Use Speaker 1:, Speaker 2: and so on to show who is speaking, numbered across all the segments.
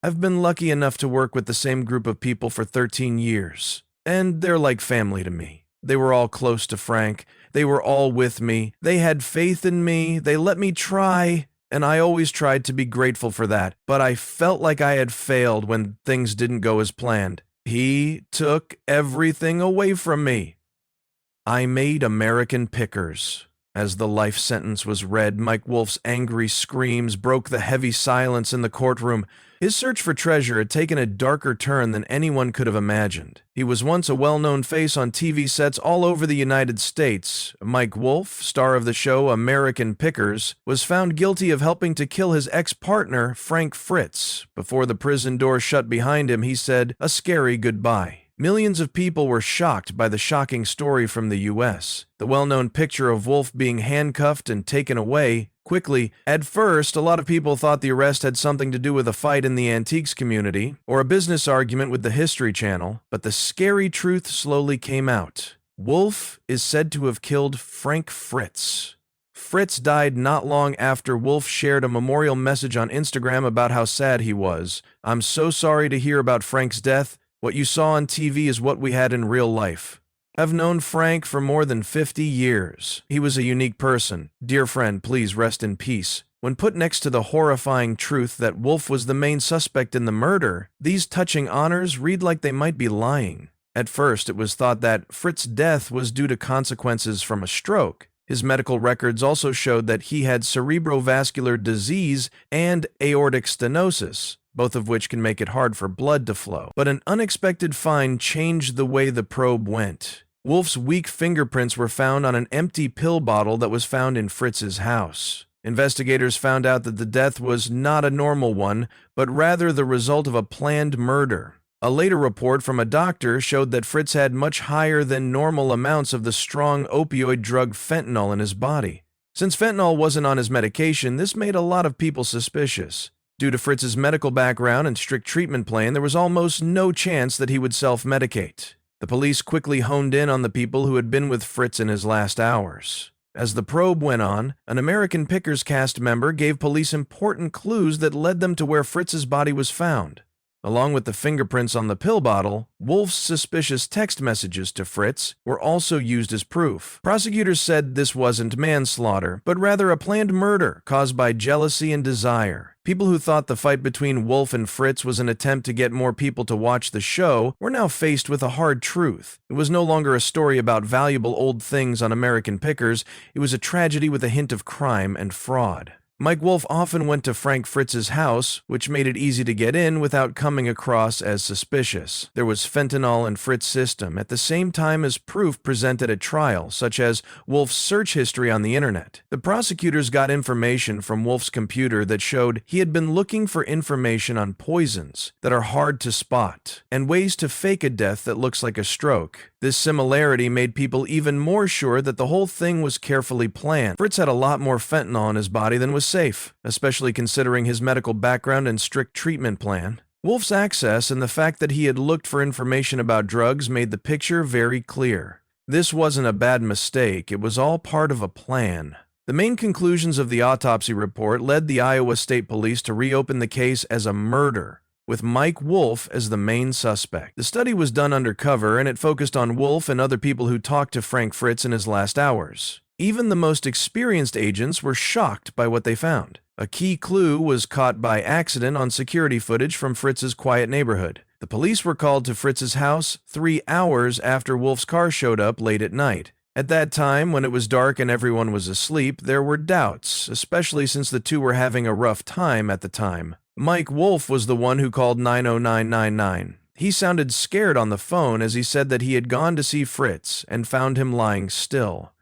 Speaker 1: I've been lucky enough to work with the same group of people for 13 years, and they're like family to me. They were all close to Frank. They were all with me. They had faith in me. They let me try, and I always tried to be grateful for that. But I felt like I had failed when things didn't go as planned. He took everything away from me. I made American Pickers. As the life sentence was read, Mike Wolfe's angry screams broke the heavy silence in the courtroom. His search for treasure had taken a darker turn than anyone could have imagined. He was once a well-known face on TV sets all over the United States. Mike Wolfe, star of the show American Pickers, was found guilty of helping to kill his ex-partner, Frank Fritz. Before the prison door shut behind him, he said a scary goodbye. Millions of people were shocked by the shocking story from the U.S. The well-known picture of Wolfe being handcuffed and taken away quickly. At first, a lot of people thought the arrest had something to do with a fight in the antiques community or a business argument with the History Channel, but the scary truth slowly came out. Wolfe is said to have killed Frank Fritz. Fritz died not long after Wolfe shared a memorial message on Instagram about how sad he was. "I'm so sorry to hear about Frank's death. What you saw on TV is what we had in real life. I've known Frank for more than 50 years. He was a unique person. Dear friend, please rest in peace." When put next to the horrifying truth that Wolfe was the main suspect in the murder, these touching honors read like they might be lying. At first, it was thought that Fritz's death was due to consequences from a stroke. His medical records also showed that he had cerebrovascular disease and aortic stenosis, both of which can make it hard for blood to flow. But an unexpected find changed the way the probe went. Wolfe's weak fingerprints were found on an empty pill bottle that was found in Fritz's house. Investigators found out that the death was not a normal one, but rather the result of a planned murder. A later report from a doctor showed that Fritz had much higher than normal amounts of the strong opioid drug fentanyl in his body. Since fentanyl wasn't on his medication, this made a lot of people suspicious. Due to Fritz's medical background and strict treatment plan, there was almost no chance that he would self-medicate. The police quickly honed in on the people who had been with Fritz in his last hours. As the probe went on, an American Pickers cast member gave police important clues that led them to where Fritz's body was found. Along with the fingerprints on the pill bottle, Wolfe's suspicious text messages to Fritz were also used as proof. Prosecutors said this wasn't manslaughter, but rather a planned murder caused by jealousy and desire. People who thought the fight between Wolfe and Fritz was an attempt to get more people to watch the show were now faced with a hard truth. It was no longer a story about valuable old things on American Pickers. It was a tragedy with a hint of crime and fraud. Mike Wolfe often went to Frank Fritz's house, which made it easy to get in without coming across as suspicious. There was fentanyl in Fritz's system at the same time as proof presented at trial, such as Wolfe's search history on the internet. The prosecutors got information from Wolfe's computer that showed he had been looking for information on poisons that are hard to spot and ways to fake a death that looks like a stroke. This similarity made people even more sure that the whole thing was carefully planned. Fritz had a lot more fentanyl in his body than was safe, especially considering his medical background and strict treatment plan. Wolfe's access and the fact that he had looked for information about drugs made the picture very clear. This wasn't a bad mistake, it was all part of a plan. The main conclusions of the autopsy report led the Iowa State Police to reopen the case as a murder, with Mike Wolfe as the main suspect. The study was done undercover, and it focused on Wolfe and other people who talked to Frank Fritz in his last hours. Even the most experienced agents were shocked by what they found. A key clue was caught by accident on security footage from Fritz's quiet neighborhood. The police were called to Fritz's house 3 hours after Wolfe's car showed up late at night. At that time, when it was dark and everyone was asleep, there were doubts, especially since the two were having a rough time at the time. Mike Wolfe was the one who called 90999. He sounded scared on the phone as he said that he had gone to see Fritz and found him lying still.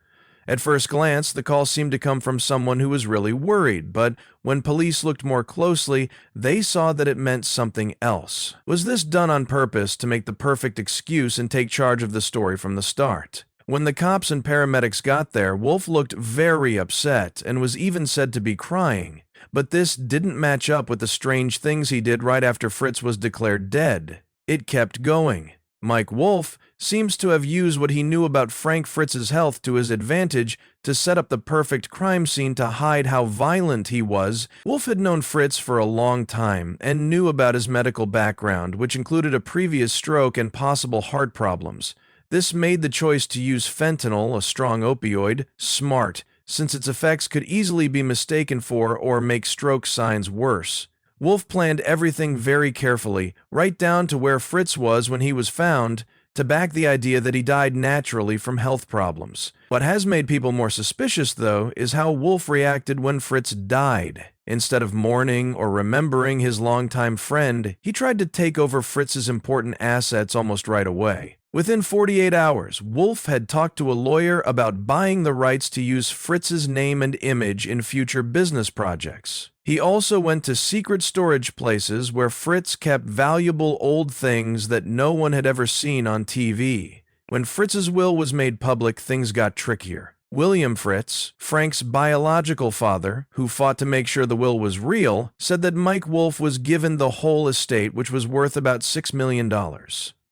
Speaker 1: At first glance, the call seemed to come from someone who was really worried, but when police looked more closely, they saw that it meant something else. Was this done on purpose to make the perfect excuse and take charge of the story from the start? When the cops and paramedics got there, Wolfe looked very upset and was even said to be crying. But this didn't match up with the strange things he did right after Fritz was declared dead. It kept going. Mike Wolfe seems to have used what he knew about Frank Fritz's health to his advantage to set up the perfect crime scene to hide how violent he was. Wolfe had known Fritz for a long time and knew about his medical background, which included a previous stroke and possible heart problems. This made the choice to use fentanyl, a strong opioid, smart, since its effects could easily be mistaken for or make stroke signs worse. Wolfe planned everything very carefully, right down to where Fritz was when he was found, to back the idea that he died naturally from health problems. What has made people more suspicious, though, is how Wolfe reacted when Fritz died. Instead of mourning or remembering his longtime friend, he tried to take over Fritz's important assets almost right away. Within 48 hours, Wolfe had talked to a lawyer about buying the rights to use Fritz's name and image in future business projects. He also went to secret storage places where Fritz kept valuable old things that no one had ever seen on TV. When Fritz's will was made public, things got trickier. William Fritz, Frank's biological father, who fought to make sure the will was real, said that Mike Wolfe was given the whole estate, which was worth about $6 million.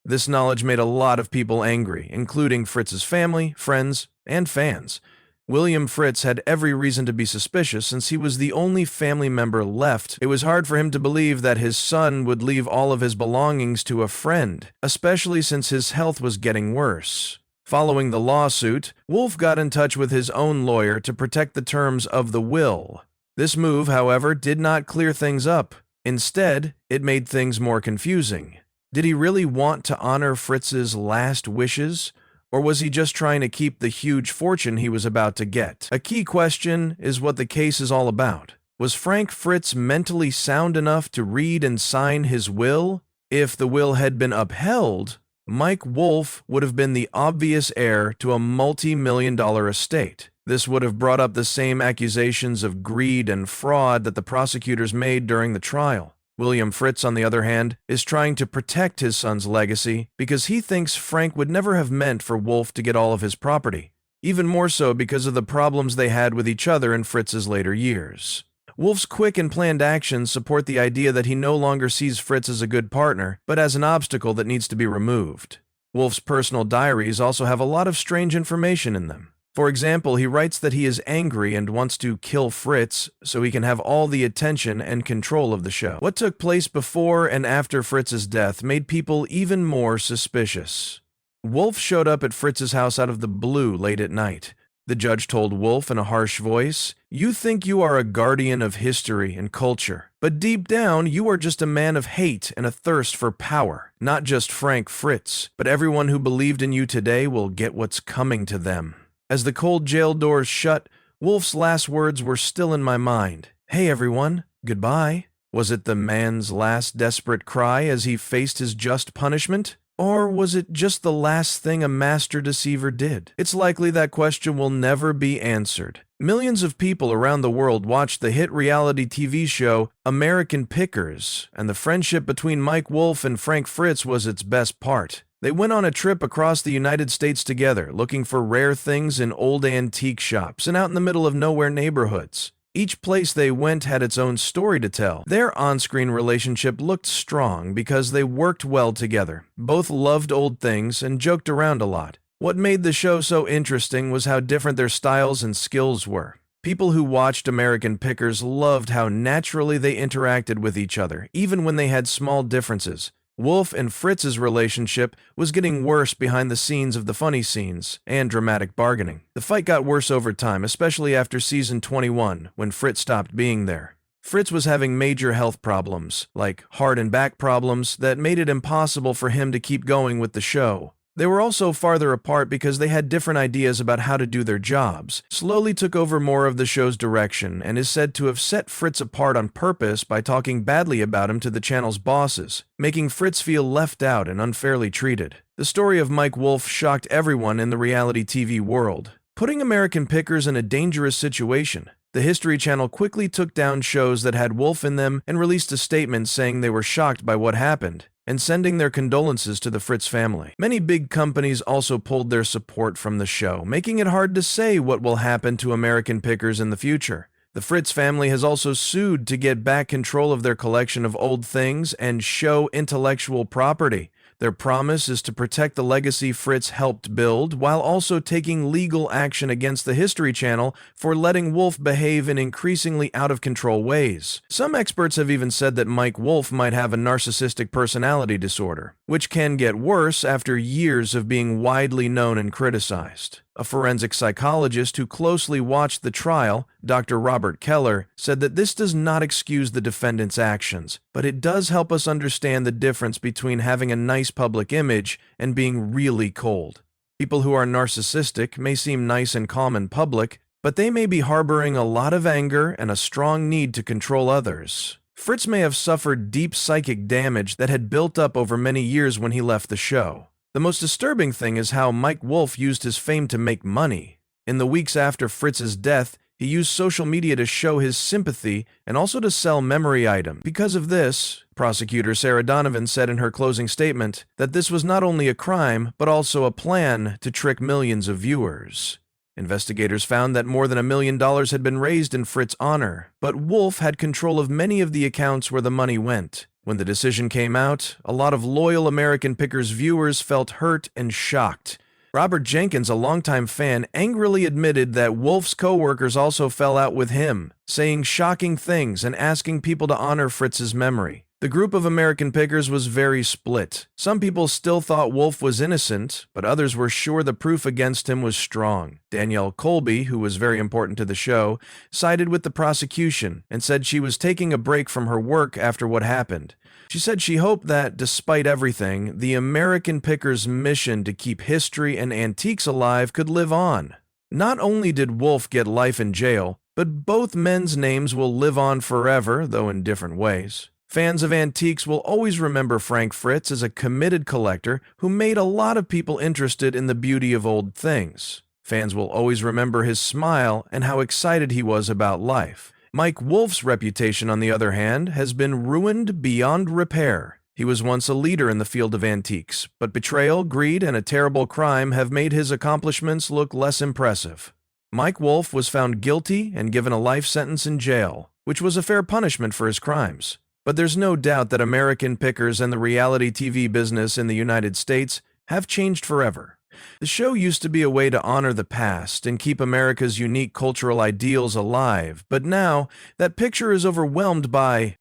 Speaker 1: This knowledge made a lot of people angry, including Fritz's family, friends, and fans. William Fritz had every reason to be suspicious since he was the only family member left. It was hard for him to believe that his son would leave all of his belongings to a friend, especially since his health was getting worse. Following the lawsuit, Wolfe got in touch with his own lawyer to protect the terms of the will. This move, however, did not clear things up. Instead, it made things more confusing. Did he really want to honor Fritz's last wishes? Or was he just trying to keep the huge fortune he was about to get? A key question is what the case is all about. Was Frank Fritz mentally sound enough to read and sign his will? If the will had been upheld, Mike Wolfe would have been the obvious heir to a multi-million-dollar estate. This would have brought up the same accusations of greed and fraud that the prosecutors made during the trial. William Fritz, on the other hand, is trying to protect his son's legacy because he thinks Frank would never have meant for Wolfe to get all of his property, even more so because of the problems they had with each other in Fritz's later years. Wolfe's quick and planned actions support the idea that he no longer sees Fritz as a good partner, but as an obstacle that needs to be removed. Wolfe's personal diaries also have a lot of strange information in them. For example, he writes that he is angry and wants to kill Fritz so he can have all the attention and control of the show. What took place before and after Fritz's death made people even more suspicious. Wolfe showed up at Fritz's house out of the blue late at night. The judge told Wolfe in a harsh voice, "You think you are a guardian of history and culture, but deep down you are just a man of hate and a thirst for power. Not just Frank Fritz, but everyone who believed in you today will get what's coming to them." As the cold jail doors shut, Wolfe's last words were still in my mind. "Hey everyone, goodbye." Was it the man's last desperate cry as he faced his just punishment? Or was it just the last thing a master deceiver did? It's likely that question will never be answered. Millions of people around the world watched the hit reality TV show American Pickers, and the friendship between Mike Wolfe and Frank Fritz was its best part. They went on a trip across the United States together, looking for rare things in old antique shops and out in the middle of nowhere neighborhoods. Each place they went had its own story to tell. Their on-screen relationship looked strong because they worked well together. Both loved old things and joked around a lot. What made the show so interesting was how different their styles and skills were. People who watched American Pickers loved how naturally they interacted with each other, even when they had small differences. Wolfe and Fritz's relationship was getting worse behind the scenes of the funny scenes and dramatic bargaining. The fight got worse over time, especially after season 21, when Fritz stopped being there. Fritz was having major health problems, like heart and back problems, that made it impossible for him to keep going with the show. They were also farther apart because they had different ideas about how to do their jobs. Slowly took over more of the show's direction and is said to have set Fritz apart on purpose by talking badly about him to the channel's bosses, making Fritz feel left out and unfairly treated. The story of Mike Wolfe shocked everyone in the reality TV world, putting American Pickers in a dangerous situation. The History Channel quickly took down shows that had Wolfe in them and released a statement saying they were shocked by what happened and sending their condolences to the Fritz family. Many big companies also pulled their support from the show, making it hard to say what will happen to American Pickers in the future. The Fritz family has also sued to get back control of their collection of old things and show intellectual property. Their promise is to protect the legacy Fritz helped build while also taking legal action against the History Channel for letting Wolfe behave in increasingly out-of-control ways. Some experts have even said that Mike Wolfe might have a narcissistic personality disorder, which can get worse after years of being widely known and criticized. A forensic psychologist who closely watched the trial, Dr. Robert Keller, said that this does not excuse the defendant's actions, but it does help us understand the difference between having a nice public image and being really cold. People who are narcissistic may seem nice and calm in public, but they may be harboring a lot of anger and a strong need to control others. Fritz may have suffered deep psychic damage that had built up over many years when he left the show. The most disturbing thing is how Mike Wolfe used his fame to make money. In the weeks after Fritz's death, he used social media to show his sympathy and also to sell memory items. Because of this, prosecutor Sarah Donovan said in her closing statement that this was not only a crime, but also a plan to trick millions of viewers. Investigators found that more than $1 million had been raised in Fritz's honor, but Wolfe had control of many of the accounts where the money went. When the decision came out, a lot of loyal American Pickers viewers felt hurt and shocked. Robert Jenkins, a longtime fan, angrily admitted that Wolfe's co-workers also fell out with him, saying shocking things and asking people to honor Fritz's memory. The group of American Pickers was very split. Some people still thought Wolfe was innocent, but others were sure the proof against him was strong. Danielle Colby, who was very important to the show, sided with the prosecution and said she was taking a break from her work after what happened. She said she hoped that, despite everything, the American Pickers' mission to keep history and antiques alive could live on. Not only did Wolfe get life in jail, but both men's names will live on forever, though in different ways. Fans of antiques will always remember Frank Fritz as a committed collector who made a lot of people interested in the beauty of old things. Fans will always remember his smile and how excited he was about life. Mike Wolfe's reputation, on the other hand, has been ruined beyond repair. He was once a leader in the field of antiques, but betrayal, greed, and a terrible crime have made his accomplishments look less impressive. Mike Wolfe was found guilty and given a life sentence in jail, which was a fair punishment for his crimes. But there's no doubt that American Pickers and the reality TV business in the United States have changed forever. The show used to be a way to honor the past and keep America's unique cultural ideals alive, but now that picture is overwhelmed by